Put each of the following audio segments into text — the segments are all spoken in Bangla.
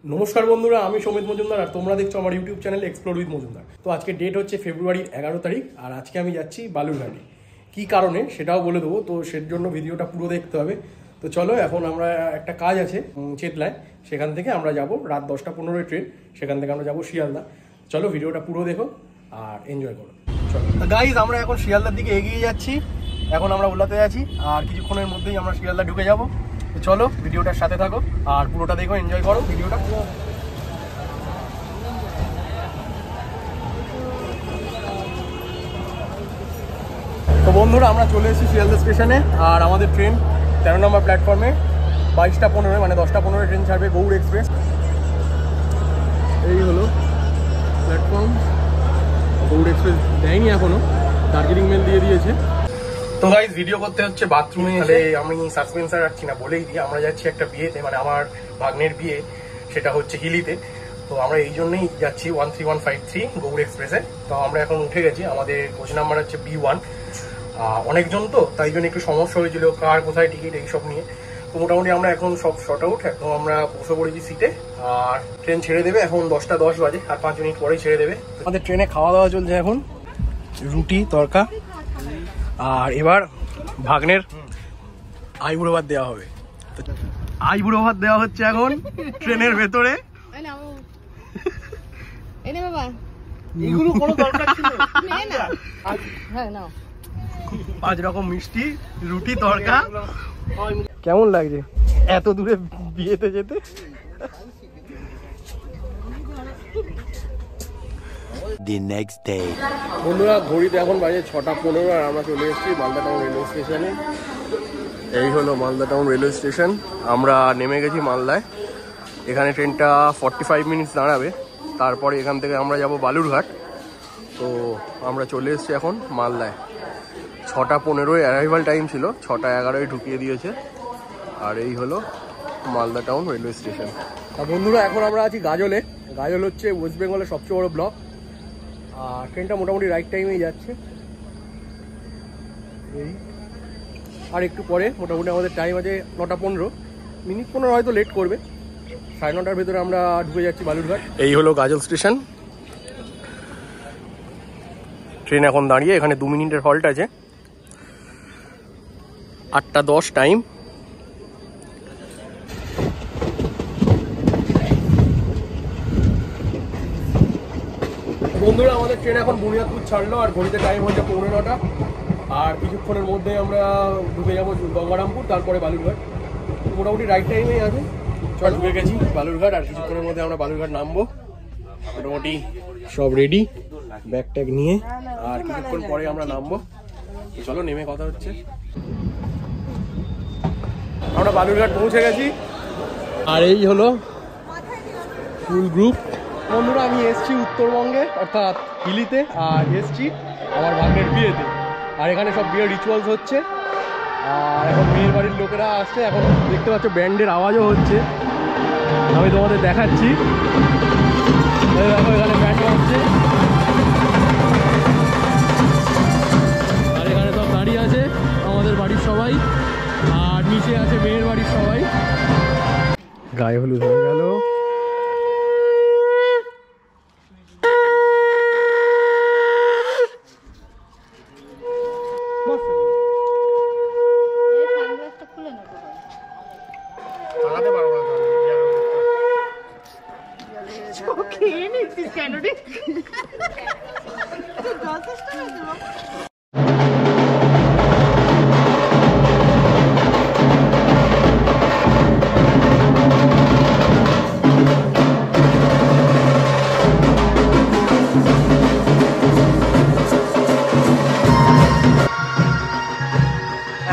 नमस्कार बंधुरा आमी समित मजुमदार और तुम्हारा देखो हमारे YouTube channel explore with Majumdar. तो आज के डेट होच्छे फेब्रुआरी 11 तारीख और आज के आमी जाচ্ছি বালুরঘাটে। কি কারণে সেটাও বলে দেবো, তো সের জন্য ভিডিওটা পুরো দেখতে হবে। তো চলো এখন আমরা একটা কাজ আছে চেতলায়, সেখান থেকে আমরা যাব রাত 10টা 15 ট্রেন, সেখান থেকে আমরা যাব শিয়ালদা। চলো ভিডিওটা পুরো দেখো আর এনজয় করো। চলো গাইজ, আমরা এখন শিয়ালদার দিকে এগিয়ে যাচ্ছি। এখন আমরা উল্লাতে আছি আর কিছুক্ষণের মধ্যেই আমরা শিয়ালদা ঢুকে যাব। তো চলো ভিডিওটার সাথে থাকো আর পুরোটা দেখো, এনজয় করো ভিডিওটা। তো বন্ধুরা আমরা চলে এসেছি শিয়ালদা স্টেশনে আর আমাদের ট্রেন 13 নম্বর প্ল্যাটফর্মে 22টা 15 মানে 10টা 15 ট্রেন ছাড়বে গৌড় এক্সপ্রেস। এই হলো প্ল্যাটফর্ম। গৌড় এক্সপ্রেস দেয়নি এখনো, দার্জিলিং মেল দিয়ে দিয়েছে। তো গাইস ভিডিও করতে হচ্ছে বাথরুমে, তাহলে আমি সাসপেন্সার রাখছি না বলেই দিই। আমরা যাচ্ছি একটা বিয়েতে, মানে আমার ভাগ্নের বিয়ে, সেটা হচ্ছে হিলিতে। তো আমরা এই জন্যই যাচ্ছি 13153 গৌড় এক্সপ্রেসে। তো আমরা এখন উঠে গেছি, আমাদের কোচ নাম্বার হচ্ছে B1। অনেকজন তো তাই জন্য একটু সমস্যা হয়েছিল কার কোথায় টিকিট এইসব নিয়ে। তো মোটামুটি আমরা এখন সব শর্ট আউট, একদম আমরা বসে পড়েছি সিটে। আর ট্রেন ছেড়ে দেবে এখন 10টা 10 বাজে, আর 5 মিনিট পরেই ছেড়ে দেবে। আমাদের ট্রেনে খাওয়া দাওয়া চলছে এখন, রুটি তরকা। আর এবার ভাগ্নের আইবুড়ো ভাত দেওয়া হবে। আইবুড়ো ভাত দেওয়া হচ্ছে এখন ট্রেনের ভেতরে। এগুলো কোনো দরকার ছিল না। 5 রকম মিষ্টি, রুটি তরকা। কেমন লাগছে এত দূরে বিয়েতে যেতে? The next day. বন্ধুরা ঘড়িতে এখন বাজে 6টা 15 আর আমরা চলে এসেছি মালদা টাউন রেলওয়ে স্টেশনে। এই হলো মালদা টাউন রেলওয়ে স্টেশন। আমরা নেমে গেছি মালদায়। এখানে ট্রেনটা 45 মিনিটস দাঁড়াবে, তারপরে এখান থেকে আমরা যাব বালুরঘাট। তো আমরা চলে এসেছি এখন মালদায়। 6টা 15 অ্যারাইভাল টাইম ছিল, 6টা 11 ঢুকিয়ে দিয়েছে। আর এই হলো মালদা টাউন রেলওয়ে স্টেশন। তা বন্ধুরা এখন আমরা আছি গাজলে। গাজল হচ্ছে ওয়েস্ট বেঙ্গলের সবচেয়ে বড় ব্লক। আর ট্রেনটা মোটামুটি রাইট টাইমেই যাচ্ছে। এই আর একটু পরে মোটামুটি আমাদের টাইম আছে 9টা 15 মিনিট, 15 হয়তো লেট করবে। 9:30টার ভেতরে আমরা ঢুকে যাচ্ছি বালুরঘাট। এই হলো গাজল স্টেশন। ট্রেন এখন দাঁড়িয়ে, এখানে 2 মিনিটের হল্ট আছে। 8টা 10 টাইম। বন্ধুরা আমাদের ট্রেন এখন বুনিয়াদপুর ছাড়লো আর ঘড়িতে টাইম হচ্ছে 9:15। আর কিছুক্ষণের মধ্যে আমরা ঢুকে যাবো গঙ্গারামপুর, তারপরে বালুরঘাট। মোটামুটি রাইট টাইমেই আছে। চল ঢুকে গেছি বালুরঘাট আর কিছুক্ষণের মধ্যে আমরা বালুরঘাট নামবো। মোটামুটি সব রেডি, ব্যাগ ট্যাগ নিয়ে। আর কিছুক্ষণ পরে আমরা নামবো। চলো নেমে কথা হচ্ছে। আমরা বালুরঘাট পৌঁছে গেছি আর এই হলো ফুল গ্রুপ। বন্ধুরা আমি এসছি উত্তরবঙ্গে অর্থাৎ হিলিতে, আর এসছি আমার ভাগ্নের বিয়েতে। আর এখানে সব বিয়ের রিচুয়ালস হচ্ছে। আর এখন মেয়ের বাড়ির লোকেরা আসছে, এখন দেখতে পাচ্ছ ব্যান্ডের আওয়াজও হচ্ছে। আমি তোমাদের দেখাচ্ছি, দেখো এখানে ব্যান্ড বাজছে। আর এখানে সব দাঁড়িয়ে আছে আমাদের বাড়ির সবাই, আর নিচে আছে মেয়ের বাড়ির সবাই। গায়ে হলুদ হয়ে গেল।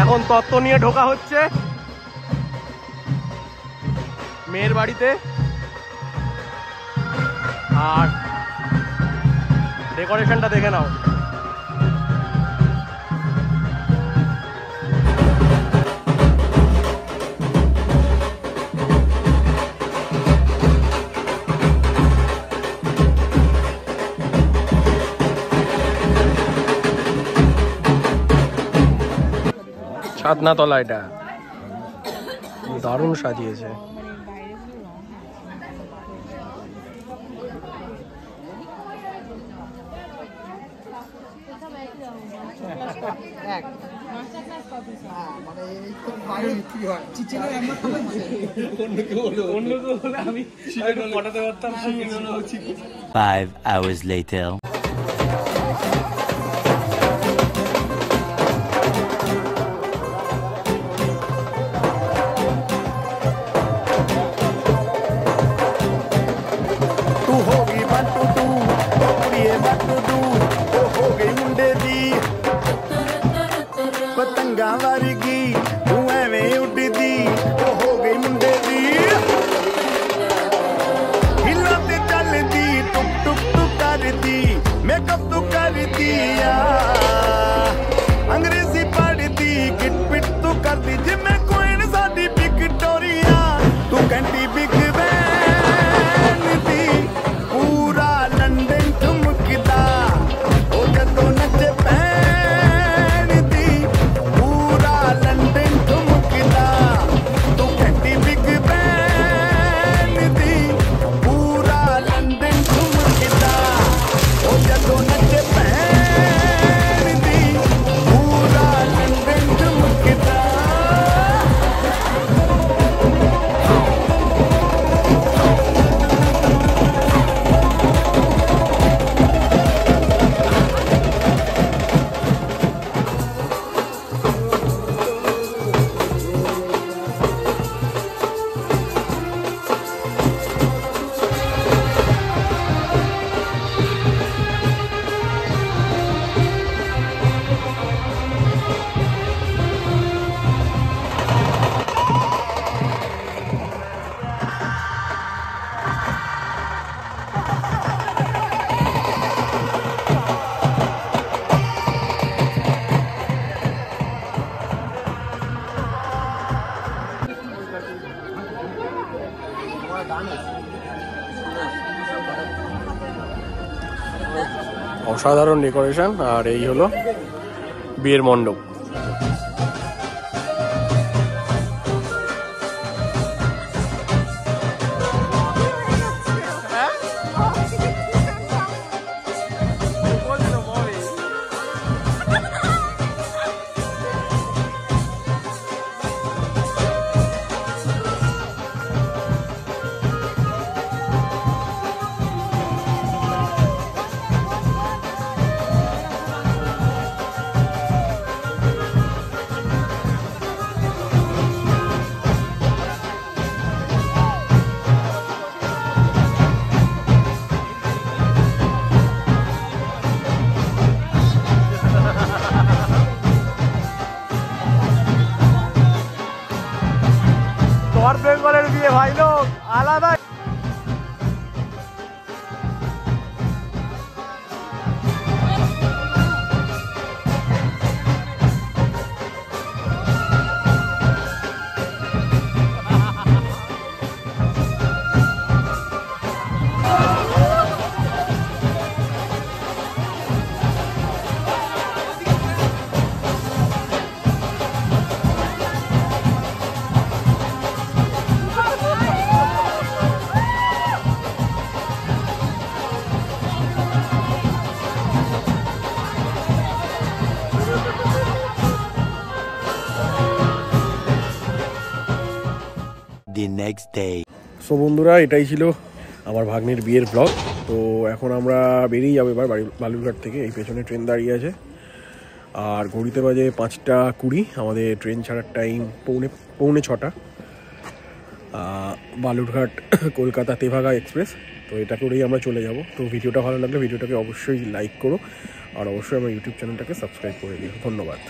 এখন তত্ত্ব নিয়ে ঢোকা হচ্ছে মেয়ের বাড়িতে। আর ডেকোরেশনটা দেখে নাও। ছাদনাতলা এটা দারুণ সাজিয়েছে। এক মানে এই তো বাইরে বিক্রি হয় চিচিনে একবার খাবে অন্য কেউ হলে আমি পটাতে পারতাম 5 hours later. ਪਤੰਗਾਂ ਵਰਗੀ ਤੂੰ ਐਵੇਂ ਉੱਡਦੀ ਉਹ ਹੋ ਗਈ ਮੁੰਡੇ ਦੀ ਹਿੱਲਾਂ ਤੇ ਚੱਲਦੀ ਟੁਕ ਟੁਕ ਟੁਕ ਕਰਦੀ ਮੇਕਅਪ ਤੂੰ ਕਰਦੀ ਆ ਅੰਗਰੇਜ਼ੀ ਪੜ੍ਹਦੀ ਗਿਟ ਪਿਟ ਤੂੰ ਕਰਦੀ ਜਿਵੇਂ ਕੁਈਨ ਸਾਡੀ ਵਿਕਟੋਰੀਆ ਤੂੰ ਕਹਿੰਦੀ ਬਿਗ ਬੈਨ ਦੀ ਪੂਰਾ ਲੰਡਨ ਠੁਮਕਦਾ ਉਹ ਜਦੋਂ ਨੱਚੇ অসাধারণ ডেকোরেশন আর এই হলো বিয়ের মণ্ডপ। নর্থ বেঙ্গলের বিয়ে ভাই লোক আলাদা। The next day. সো বন্ধুরা, এটাই ছিল আমার ভাগ্নের বিয়ের ব্লগ। তো এখন আমরা বেরিয়ে যাবো এবার বালুরঘাট থেকে। এই পেছনে ট্রেন দাঁড়িয়ে আছে আর ঘড়িতে বাজে 5:20। আমাদের ট্রেন ছাড়ার টাইম পৌনে 6টা। বালুরঘাট কলকাতা তেভাগা এক্সপ্রেস। তো এটা করেই আমরা চলে যাব। তো ভিডিওটা ভালো লাগলে ভিডিওটাকে অবশ্যই লাইক করো আর অবশ্যই আমার ইউটিউব চ্যানেলটাকে সাবস্ক্রাইব করে দিও। ধন্যবাদ।